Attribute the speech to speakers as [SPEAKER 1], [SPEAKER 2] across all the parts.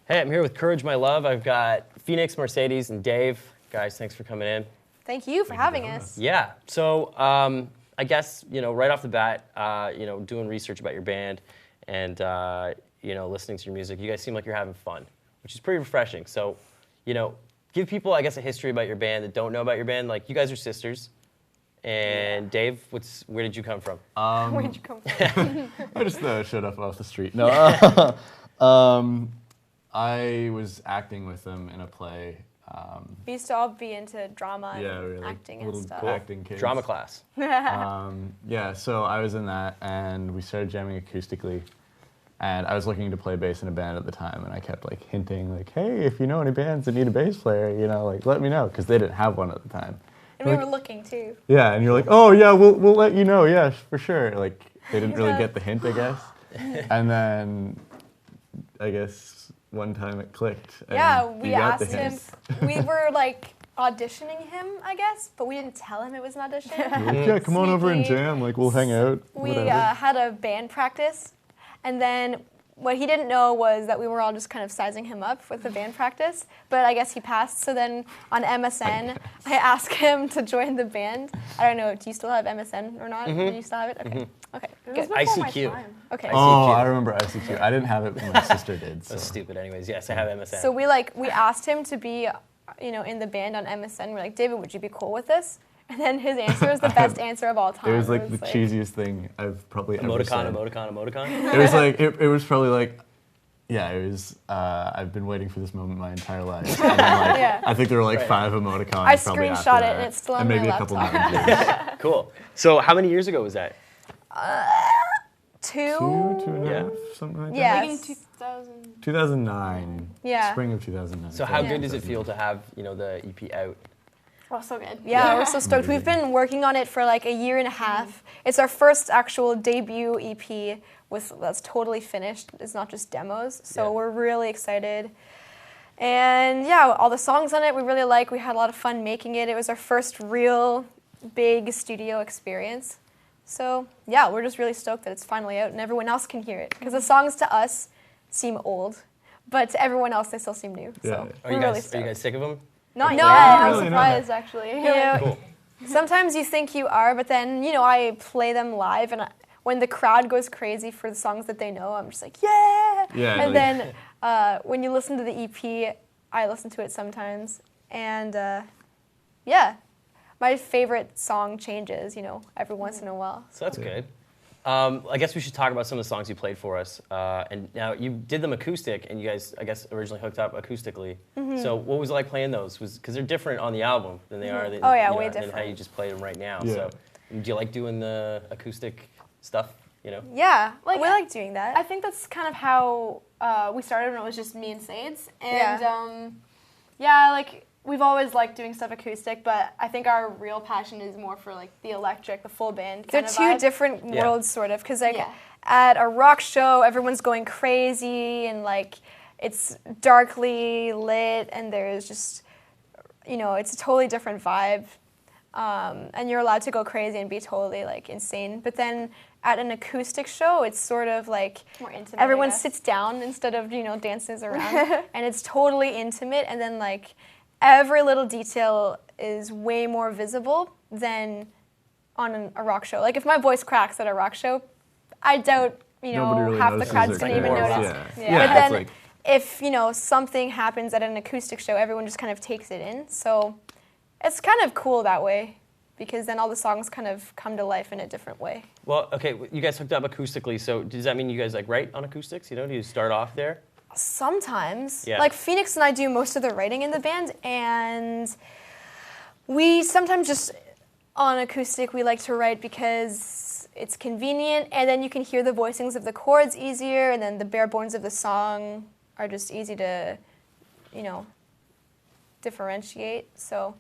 [SPEAKER 1] Hey, I'm here with Courage My Love. I've got Phoenix, Mercedes, and Dave. Guys, thanks for coming in.
[SPEAKER 2] Thank you for having us.
[SPEAKER 1] Yeah, so I guess, right off the bat, doing research about your band and, listening to your music, you guys seem like you're having fun, which is pretty refreshing. So, give people, I guess, a history about your band that don't know about your band. Like, you guys are sisters. And Dave, where did you come from?
[SPEAKER 2] Where did you come from?
[SPEAKER 3] I just showed up off the street. No, I was acting with them in a play.
[SPEAKER 2] We used to all be into drama and
[SPEAKER 3] like
[SPEAKER 2] acting and stuff.
[SPEAKER 1] Cool.
[SPEAKER 3] Acting kids.
[SPEAKER 1] Drama class.
[SPEAKER 3] So I was in that, and we started jamming acoustically. And I was looking to play bass in a band at the time, and I kept hinting, hey, if you know any bands that need a bass player, let me know, because they didn't have one at the time.
[SPEAKER 2] And we were looking too.
[SPEAKER 3] Yeah, and you're like, oh yeah, we'll let you know, yeah, for sure. They didn't really get the hint, I guess. And then I guess one time it clicked. And
[SPEAKER 2] we asked him. We were auditioning him, I guess, but we didn't tell him it was an audition.
[SPEAKER 3] Yeah, come on over and jam. We'll hang out.
[SPEAKER 2] We had a band practice, and then what he didn't know was that we were all just kind of sizing him up with the band practice, but I guess he passed. So then on MSN, I asked him to join the band. I don't know, do you still have MSN or not? Do you still have it? Okay. Okay, good.
[SPEAKER 1] ICQ.
[SPEAKER 2] Okay.
[SPEAKER 3] Oh, I remember ICQ. I didn't have it, but my sister did. So.
[SPEAKER 1] That's stupid anyways. Yes, I have MSN.
[SPEAKER 2] So we asked him to be, in the band on MSN. We're like, David, would you be cool with this? And then his answer was the best answer of all time.
[SPEAKER 3] It was the cheesiest thing I've probably ever said.
[SPEAKER 1] Emoticon.
[SPEAKER 3] It was it was probably it was, I've been waiting for this moment my entire life. And then, I think there were 5 emoticons.
[SPEAKER 2] I
[SPEAKER 3] probably
[SPEAKER 2] screenshot
[SPEAKER 3] after
[SPEAKER 2] it
[SPEAKER 3] that.
[SPEAKER 2] and it's still on
[SPEAKER 3] and
[SPEAKER 2] my
[SPEAKER 3] maybe
[SPEAKER 2] laptop.
[SPEAKER 3] a couple emojis.
[SPEAKER 1] Cool. So how many years ago was that?
[SPEAKER 2] 2?
[SPEAKER 3] 2.5, something like
[SPEAKER 2] Yeah.
[SPEAKER 3] that?
[SPEAKER 2] In
[SPEAKER 3] 2009.
[SPEAKER 2] Yeah.
[SPEAKER 3] Spring of 2009.
[SPEAKER 1] So how good does it feel to have, the EP out?
[SPEAKER 2] Oh, so good. Yeah, we're so stoked. We've been working on it for a year and a half. It's our first actual debut EP that's totally finished. It's not just demos. So we're really excited. And all the songs on it we really like. We had a lot of fun making it. It was our first real big studio experience. So we're just really stoked that it's finally out and everyone else can hear it. Because the songs to us seem old, but to everyone else they still seem new. So
[SPEAKER 1] Are you guys sick of them?
[SPEAKER 2] Not yet.
[SPEAKER 3] I'm
[SPEAKER 2] surprised, actually.
[SPEAKER 1] Cool.
[SPEAKER 2] Sometimes you think you are, but then, I play them live, and when the crowd goes crazy for the songs that they know, I'm just like, yeah! And then when you listen to the EP, I listen to it sometimes, and my favorite song changes, every once in a while.
[SPEAKER 1] So that's good. I guess we should talk about some of the songs you played for us. And now you did them acoustic, and you guys, I guess, originally hooked up acoustically. So what was it like playing those? Because they're different on the album than they are
[SPEAKER 2] way different.
[SPEAKER 1] than how you just played them right now. Yeah. So do you like doing the acoustic stuff?
[SPEAKER 2] Yeah, we like doing that.
[SPEAKER 4] I think that's kind of how we started when it was just me and Sades. And we've always liked doing stuff acoustic, but I think our real passion is more for the electric, the full band kind of vibe.
[SPEAKER 2] They're two different worlds, sort of, because at a rock show, everyone's going crazy and it's darkly lit, and there's just, it's a totally different vibe, and you're allowed to go crazy and be totally insane. But then at an acoustic show, it's sort of
[SPEAKER 4] more intimate.
[SPEAKER 2] Everyone sits down instead of dances around, and it's totally intimate, and then every little detail is way more visible than on a rock show. If my voice cracks at a rock show, I doubt,
[SPEAKER 3] really
[SPEAKER 2] half the crowd's going to even notice. But then if, something happens at an acoustic show, everyone just kind of takes it in. So it's kind of cool that way, because then all the songs kind of come to life in a different way.
[SPEAKER 1] Well, okay, you guys hooked up acoustically, so does that mean you guys write on acoustics? Do you start off there?
[SPEAKER 2] Sometimes.
[SPEAKER 1] Yeah.
[SPEAKER 2] Phoenix and I do most of the writing in the band, and we sometimes just, on acoustic, we like to write because it's convenient, and then you can hear the voicings of the chords easier, and then the bare bones of the song are just easy to, differentiate. So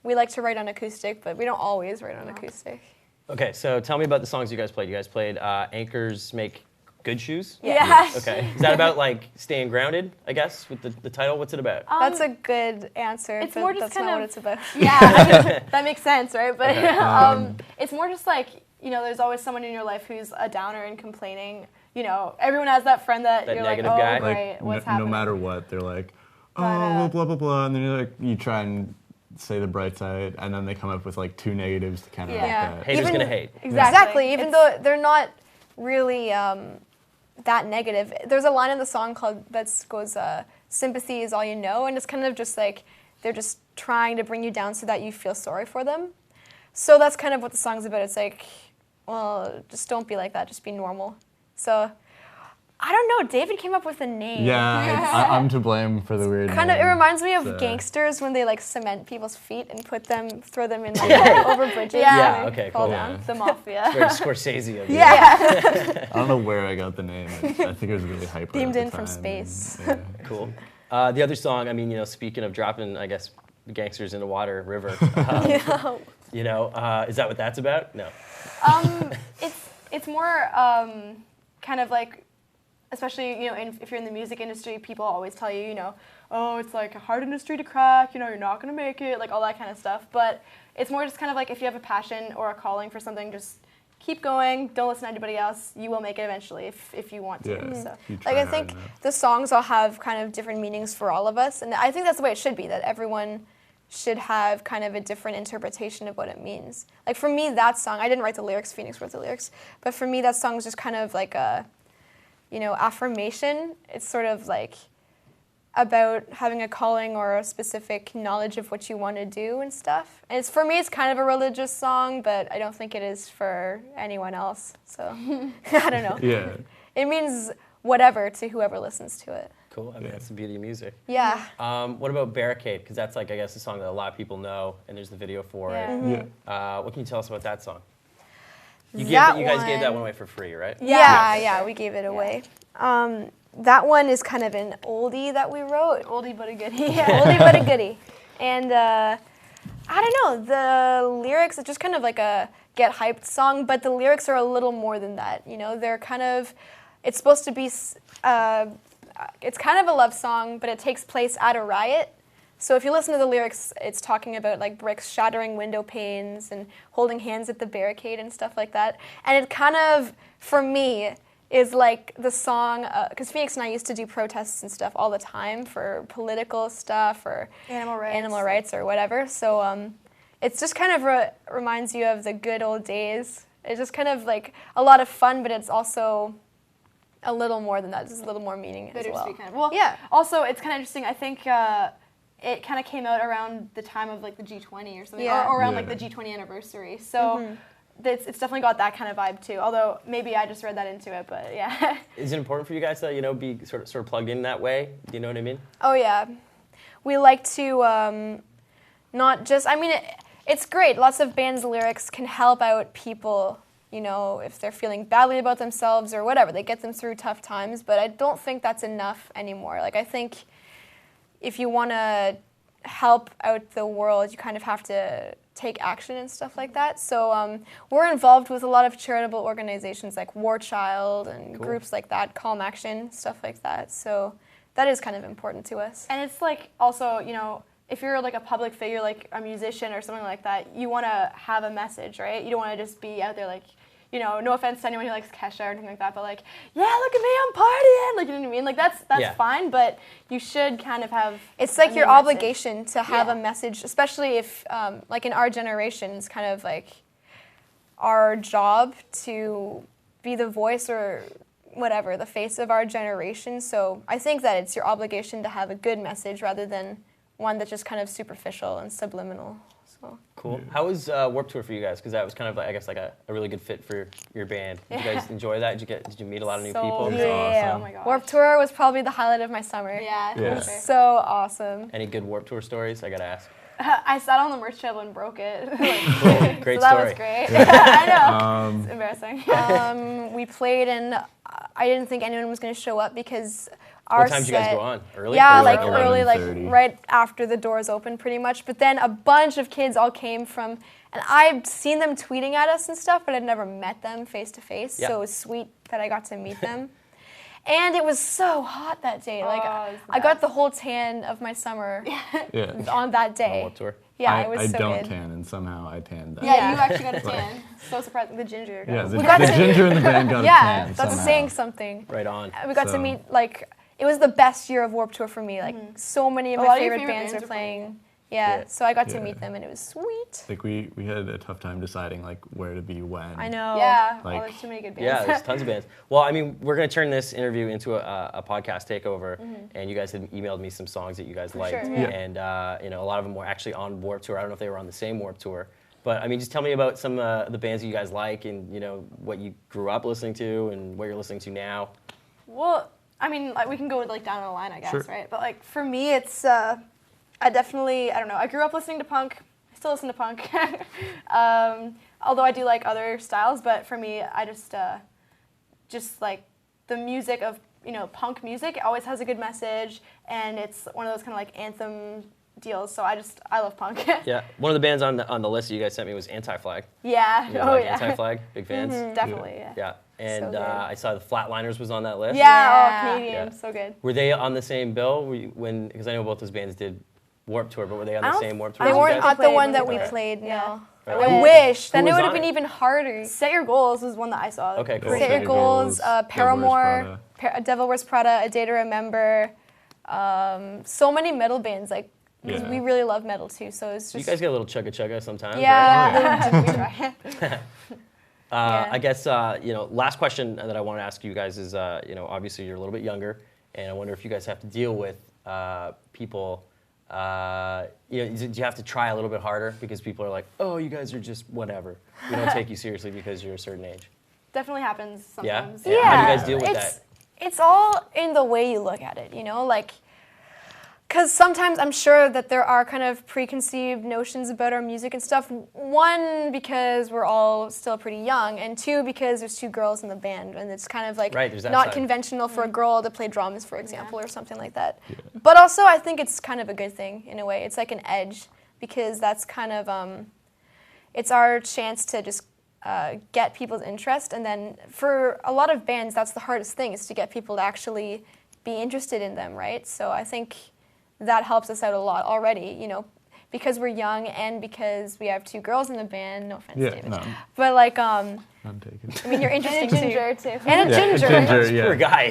[SPEAKER 2] we like to write on acoustic, but we don't always write on acoustic.
[SPEAKER 1] Okay, so tell me about the songs you guys played. You guys played Anchors Make Good Shoes?
[SPEAKER 2] Yes.
[SPEAKER 1] Okay. Is that about staying grounded, I guess, with the title? What's it about?
[SPEAKER 2] That's a good answer.
[SPEAKER 4] It's more just
[SPEAKER 2] that's not what it's about.
[SPEAKER 4] Yeah, that makes sense, right? But it's more just there's always someone in your life who's a downer and complaining, everyone has that friend that you're like,
[SPEAKER 1] negative
[SPEAKER 4] oh,
[SPEAKER 1] guy.
[SPEAKER 4] great, what's happening?
[SPEAKER 3] No matter what, they're like, well, blah, blah, blah. And then you're like, you try and say the bright side, and then they come up with like 2 negatives to counteract that.
[SPEAKER 1] Haters gonna hate.
[SPEAKER 2] Exactly. Even though they're not really that negative. There's a line in the song that goes, sympathy is all you know, and it's kind of just like they're just trying to bring you down so that you feel sorry for them. So that's kind of what the song's about. It's like, well, just don't be like that, just be normal. So, I don't know, David came up with a name.
[SPEAKER 3] Yeah, I'm to blame for the weird
[SPEAKER 2] Kind
[SPEAKER 3] name.
[SPEAKER 2] of, it reminds me of gangsters when they like cement people's feet and throw them in like over bridges.
[SPEAKER 1] Yeah, okay,
[SPEAKER 2] fall
[SPEAKER 1] cool.
[SPEAKER 2] down.
[SPEAKER 4] The mafia.
[SPEAKER 1] It's very Scorsese of you.
[SPEAKER 2] Yeah.
[SPEAKER 3] I don't know where I got the name. I think it was really hyper.
[SPEAKER 2] Beamed
[SPEAKER 3] at the
[SPEAKER 2] in from
[SPEAKER 3] time,
[SPEAKER 2] space.
[SPEAKER 3] and,
[SPEAKER 1] Cool. The other song, I mean, speaking of dropping, I guess, gangsters in the river, is that what that's about? No.
[SPEAKER 4] It's more kind of like, especially if you're in the music industry, people always tell you, oh, it's like a hard industry to crack. You're not gonna make it, like all that kind of stuff. But it's more just kind of like if you have a passion or a calling for something, just keep going. Don't listen to anybody else. You will make it eventually if you want to.
[SPEAKER 3] Yeah.
[SPEAKER 4] So.
[SPEAKER 2] Like I think the songs all have kind of different meanings for all of us, and I think that's the way it should be. That everyone should have kind of a different interpretation of what it means. Like for me, that song, I didn't write the lyrics, Phoenix wrote the lyrics, but for me that song is just kind of like a, affirmation. It's sort of like about having a calling or a specific knowledge of what you want to do and stuff. And for me, it's kind of a religious song, but I don't think it is for anyone else. So I don't know.
[SPEAKER 3] Yeah.
[SPEAKER 2] It means whatever to whoever listens to it.
[SPEAKER 1] Cool. I mean, that's the beauty of music.
[SPEAKER 2] Yeah.
[SPEAKER 1] What about Barricade? Because that's like, I guess, a song that a lot of people know, and there's the video for it.
[SPEAKER 3] Yeah.
[SPEAKER 1] What can you tell us about that song? You
[SPEAKER 2] That
[SPEAKER 1] guys gave that
[SPEAKER 2] one
[SPEAKER 1] one away for free, right?
[SPEAKER 2] Yeah, we gave it away. That one is kind of an oldie that we wrote.
[SPEAKER 4] Oldie but a goodie.
[SPEAKER 2] Oldie but a goodie. And I don't know, the lyrics, it's just kind of like a get hyped song, but the lyrics are a little more than that. They're kind of, it's supposed to be, it's kind of a love song, but it takes place at a riot. So if you listen to the lyrics, it's talking about like bricks shattering window panes and holding hands at the barricade and stuff like that. And it kind of, for me, is like the song, because Phoenix and I used to do protests and stuff all the time for political stuff or
[SPEAKER 4] Animal
[SPEAKER 2] rights or whatever. So it's just kind of reminds you of the good old days. It's just kind of like a lot of fun, but it's also a little more than that. There's a little more meaning as well.
[SPEAKER 4] Kind of. Well,
[SPEAKER 2] yeah.
[SPEAKER 4] Also, it's kind of interesting. I think it kind of came out around the time of like the G20 or something, or around like the G20 anniversary. So it's definitely got that kind of vibe too. Although maybe I just read that into it, but yeah.
[SPEAKER 1] Is it important for you guys to be sort of plugged in that way? Do you know what I mean?
[SPEAKER 2] Oh yeah, we like to not just. I mean, it's great. Lots of bands' lyrics can help out people. If they're feeling badly about themselves or whatever, they get them through tough times. But I don't think that's enough anymore. Like I think if you want to help out the world, you kind of have to take action and stuff like that. So we're involved with a lot of charitable organizations like War Child and groups like that, Calm Action, stuff like that. So that is kind of important to us.
[SPEAKER 4] And it's like also, if you're like a public figure, like a musician or something like that, you want to have a message, right? You don't want to just be out there like, no offense to anyone who likes Kesha or anything like that, but like, yeah, look at me, I'm partying. Like, you know what I mean? Like, that's fine, but you should kind of have.
[SPEAKER 2] It's like your obligation to have a message, especially if, like in our generation, it's kind of like our job to be the voice or whatever, the face of our generation. So I think that it's your obligation to have a good message rather than one that's just kind of superficial and subliminal. So.
[SPEAKER 1] Cool. How was Warped Tour for you guys? Because that was kind of, I guess, like a really good fit for your band. Did you guys enjoy that? Did you meet a lot of new people?
[SPEAKER 2] Yeah.
[SPEAKER 4] Awesome. Oh my gosh.
[SPEAKER 2] Warped Tour was probably the highlight of my summer.
[SPEAKER 4] Yeah.
[SPEAKER 2] It was so awesome.
[SPEAKER 1] Any good Warped Tour stories? I gotta ask.
[SPEAKER 4] I sat on the merch table and broke it.
[SPEAKER 1] Cool. Great
[SPEAKER 4] so
[SPEAKER 1] story.
[SPEAKER 4] That was great. I know. It's embarrassing.
[SPEAKER 2] We played and I didn't think anyone was going to show up because our
[SPEAKER 1] what time did you guys go on? Early?
[SPEAKER 2] Yeah,
[SPEAKER 3] like
[SPEAKER 2] early, like
[SPEAKER 3] 11:30.
[SPEAKER 2] right after the doors opened pretty much. But then a bunch of kids all came from, and I'd seen them tweeting at us and stuff, but I'd never met them face to face.
[SPEAKER 1] Yeah.
[SPEAKER 2] So it was sweet that I got to meet them. And it was so hot that day. Like I got the whole tan of my summer on that day.
[SPEAKER 1] On Warped Tour.
[SPEAKER 2] Yeah, it was so good.
[SPEAKER 3] I don't tan, and somehow I tanned that.
[SPEAKER 4] Yeah, you actually got a tan. So surprising. The ginger.
[SPEAKER 3] Yeah, the ginger in the band got a tan.
[SPEAKER 2] Yeah, that's
[SPEAKER 3] somehow.
[SPEAKER 2] saying something.
[SPEAKER 1] Right on.
[SPEAKER 2] We got to meet, like, it was the best year of Warped Tour for me. Like, so many of my favorite bands were playing. Yeah, so I got to meet them, and it was sweet.
[SPEAKER 3] Like, we had a tough time deciding, like, where to be when.
[SPEAKER 2] I know.
[SPEAKER 4] Yeah,
[SPEAKER 3] like,
[SPEAKER 4] there's too many good bands.
[SPEAKER 1] Yeah, there's tons of bands. Well, I mean, we're going to turn this interview into a podcast takeover, and you guys had emailed me some songs that you guys liked, and you know, a lot of them were actually on Warped Tour. I don't know if they were on the same Warped Tour, but I mean, just tell me about some of the bands that you guys like, and you know, what you grew up listening to, and what you're listening to now.
[SPEAKER 4] Well, I mean, like, we can go like down the line, I guess, right? But like for me, it's I don't know. I grew up listening to punk. I still listen to punk. Although I do like other styles, but for me, I just like the music of, you know, punk music. It always has a good message, and it's one of those kind of like anthem deals. So I love punk.
[SPEAKER 1] Yeah, one of the bands on the list that you guys sent me was Anti-Flag.
[SPEAKER 4] Yeah.
[SPEAKER 1] You know, like Anti-Flag, big fans.
[SPEAKER 4] Definitely.
[SPEAKER 1] Yeah, and
[SPEAKER 2] So
[SPEAKER 1] I saw the Flatliners was on that list.
[SPEAKER 4] Yeah. Oh, Canadian, so good.
[SPEAKER 1] Were they on the same bill? Because I know both those bands did Warped Tour, but were they on the same Warped Tour?
[SPEAKER 2] They
[SPEAKER 1] as you
[SPEAKER 2] weren't
[SPEAKER 1] guys?
[SPEAKER 2] at the one that we played, no.
[SPEAKER 4] Yeah.
[SPEAKER 2] I wish. Then
[SPEAKER 1] Who
[SPEAKER 2] it
[SPEAKER 1] was
[SPEAKER 2] would have
[SPEAKER 1] on
[SPEAKER 2] been
[SPEAKER 1] it?
[SPEAKER 2] even harder.
[SPEAKER 4] Set Your Goals was one that I saw.
[SPEAKER 1] Okay, cool.
[SPEAKER 2] Set Your Goals, Paramore,
[SPEAKER 3] Prada.
[SPEAKER 2] Devil Wears Prada, A Day to Remember. So many metal bands. Like, we really love metal too, so it's just...
[SPEAKER 1] You guys get a little chugga-chugga sometimes, right?
[SPEAKER 2] Yeah.
[SPEAKER 1] I guess, you know, last question that I want to ask you guys is, you know, obviously you're a little bit younger, and I wonder if you guys have to deal with people, you know, do you have to try a little bit harder because people are like, oh, you guys are just whatever. We don't take you seriously because you're a certain age.
[SPEAKER 4] Definitely happens sometimes.
[SPEAKER 1] Yeah? How do you guys deal with that?
[SPEAKER 2] It's all in the way you look at it, you know, like, because sometimes I'm sure that there are kind of preconceived notions about our music and stuff. One, because we're all still pretty young, and two, because there's two girls in the band, and it's kind of like not conventional for a girl to play drums, for example, or something like that. Yeah. But also, I think it's kind of a good thing in a way. It's like an edge, because that's kind of it's our chance to just get people's interest, and then for a lot of bands, that's the hardest thing, is to get people to actually be interested in them, right? So I think that helps us out a lot already, you know, because we're young and because we have two girls in the band. No offense, David. No. But like,
[SPEAKER 3] I'm taken.
[SPEAKER 2] I mean, you're interesting
[SPEAKER 4] and a ginger too.
[SPEAKER 2] And a ginger.
[SPEAKER 1] Poor guy.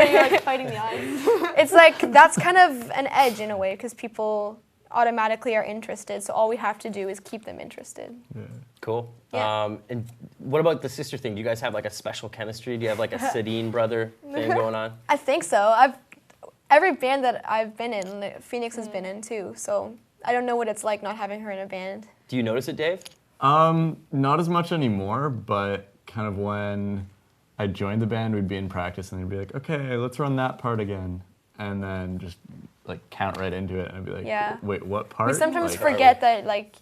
[SPEAKER 4] You're like fighting the odds.
[SPEAKER 2] It's like, that's kind of an edge in a way, because people automatically are interested. So all we have to do is keep them interested.
[SPEAKER 3] Yeah.
[SPEAKER 1] Cool.
[SPEAKER 2] Yeah.
[SPEAKER 1] And what about the sister thing? Do you guys have like a special chemistry? Do you have like a Sedin brother thing going on?
[SPEAKER 2] I think so. Every band that I've been in, Phoenix has been in too, so I don't know what it's like not having her in a band.
[SPEAKER 1] Do you notice it, Dave?
[SPEAKER 3] Not as much anymore, but kind of when I joined the band, we'd be in practice and they'd be like, okay, let's run that part again. And then just like count right into it and I'd be like, wait, what part?
[SPEAKER 2] We sometimes forget that like,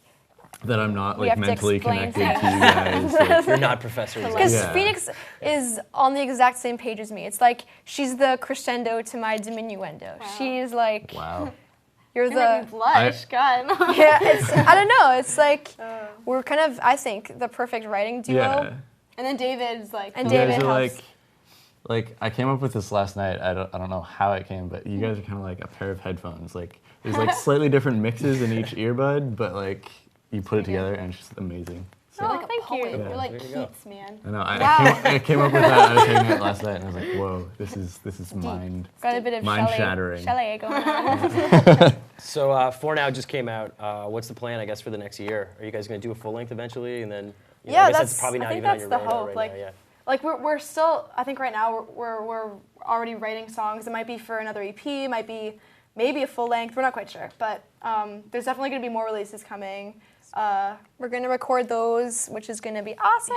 [SPEAKER 3] that I'm not like mentally connected to you
[SPEAKER 2] guys.
[SPEAKER 3] Like,
[SPEAKER 1] you're not professors.
[SPEAKER 2] Because Phoenix is on the exact same page as me. It's like she's the crescendo to my diminuendo. Wow. She's like, you're the
[SPEAKER 4] making me blush. God.
[SPEAKER 2] Yeah, I don't know. It's like we're kind of, I think, the perfect writing duo.
[SPEAKER 3] Yeah.
[SPEAKER 4] And then David's like,
[SPEAKER 2] and David helps.
[SPEAKER 3] Like I came up with this last night. I don't know how it came, but you guys are kind of like a pair of headphones. Like there's like slightly different mixes in each earbud, but like you put it together and it's just amazing. So,
[SPEAKER 4] like
[SPEAKER 2] thank you.
[SPEAKER 4] Yeah. You're like Keats, man.
[SPEAKER 3] I know. I came up with that. I was hearing it last night, and I was like, "Whoa, this is mind."
[SPEAKER 2] Got a bit of
[SPEAKER 3] shattering.
[SPEAKER 2] Chalet going on.
[SPEAKER 1] So For Now just came out. What's the plan, I guess, for the next year? Are you guys going to do a full length eventually, and then? You know, I guess that's probably not even on your radar
[SPEAKER 4] hope.
[SPEAKER 1] Right
[SPEAKER 4] like,
[SPEAKER 1] now, yeah.
[SPEAKER 4] Like we're still. I think right now we're already writing songs. It might be for another EP. Might be maybe a full length. We're not quite sure, but there's definitely going to be more releases coming.
[SPEAKER 2] We're going to record those, which is going to be awesome.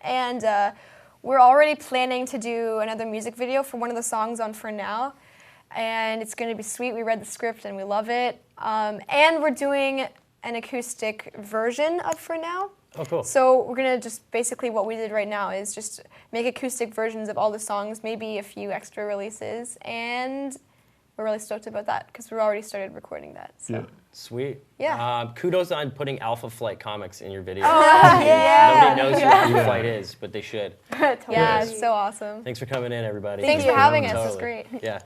[SPEAKER 2] And we're already planning to do another music video for one of the songs on For Now. And it's going to be sweet. We read the script and we love it. And we're doing an acoustic version of For Now.
[SPEAKER 1] Oh, cool.
[SPEAKER 2] So we're going to just, basically what we did right now is just make acoustic versions of all the songs, maybe a few extra releases. And we're really stoked about that because we've already started recording that. So.
[SPEAKER 3] Yeah.
[SPEAKER 1] Sweet.
[SPEAKER 2] Yeah.
[SPEAKER 1] Kudos on putting Alpha Flight comics in your video.
[SPEAKER 2] Yeah.
[SPEAKER 1] Nobody knows who Alpha Flight is, but they should.
[SPEAKER 2] Yeah, it's so awesome.
[SPEAKER 1] Thanks for coming in, everybody.
[SPEAKER 2] Thanks for having us.
[SPEAKER 1] Totally.
[SPEAKER 2] It's great.
[SPEAKER 1] Yeah.